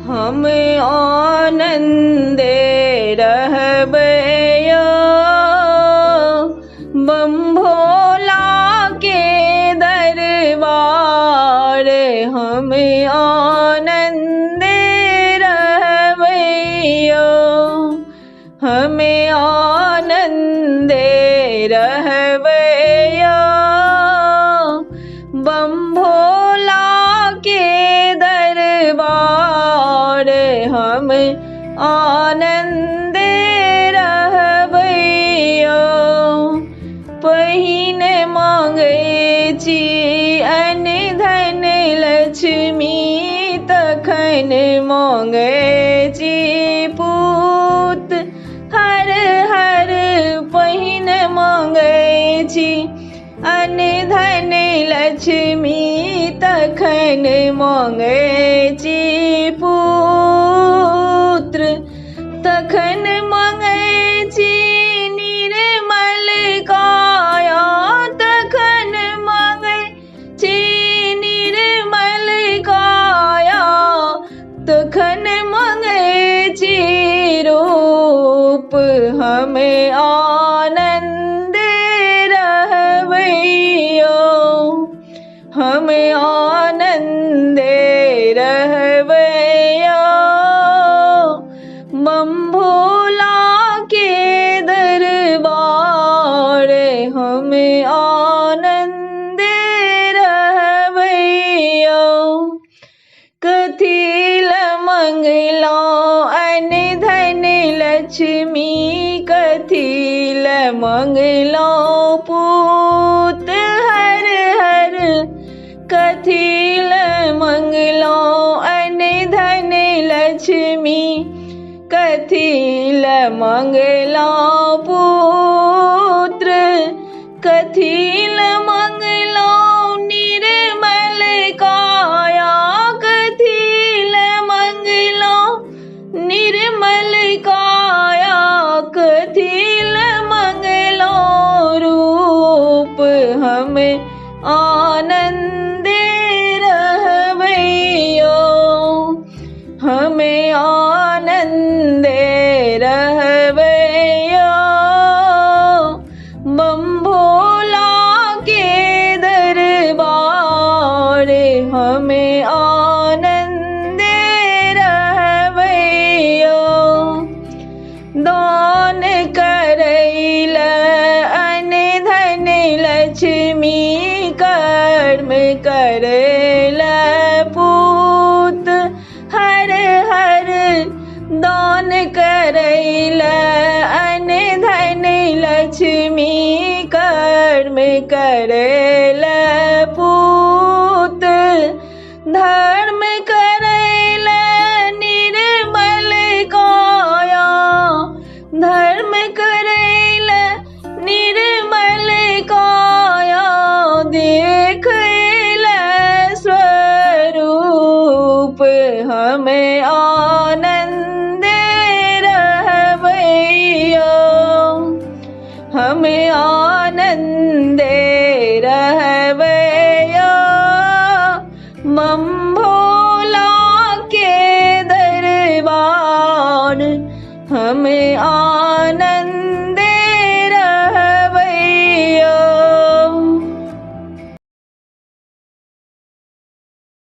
हम आनंदे रहबयो बम भोला के दरबार। हम आनंदे रहबयो हम आनंदे रहबयो बम भोला के दरबार। हम आनंदे रहबयो पहिने मांगे छी अन्न धन लक्ष्मी तखन मांगे छी पूत हर हर। पहिने मांगे छी अन्न धन लक्ष्मी तखन मांगे छी पुत्र। तखन मांगे छी निर्मल काया तखन मांगे छी निर्मल काया। तखन मांगे छी रूप हम आनंदे रहबयो हम आनंदे रहबयो बम भोला के दरबार। हम आनंदे रहबयो कथिल मंगलो अन्न धन लक्ष्मी कथिल मंगलो पूत हर हर। कथिल मंगलो अन्न धन लक्ष्मी कथिल मंगलो पुत्र। कथिल मंगलो निर्मल काया कथिल मंगलो निर्मल काया। कथिल मंगलो रूप हम आनंदे रहबयो हम आनंदे रहबयो बम भोला के दरबार। हम आनंदे रहबयो दान करैल अन्न धन लक्ष्मी कर्म करैल पूत हर हर। दान करैल अन्न धन लक्ष्मी कर्म करैल पूत। धर्म करैल निर्मल काया धर्म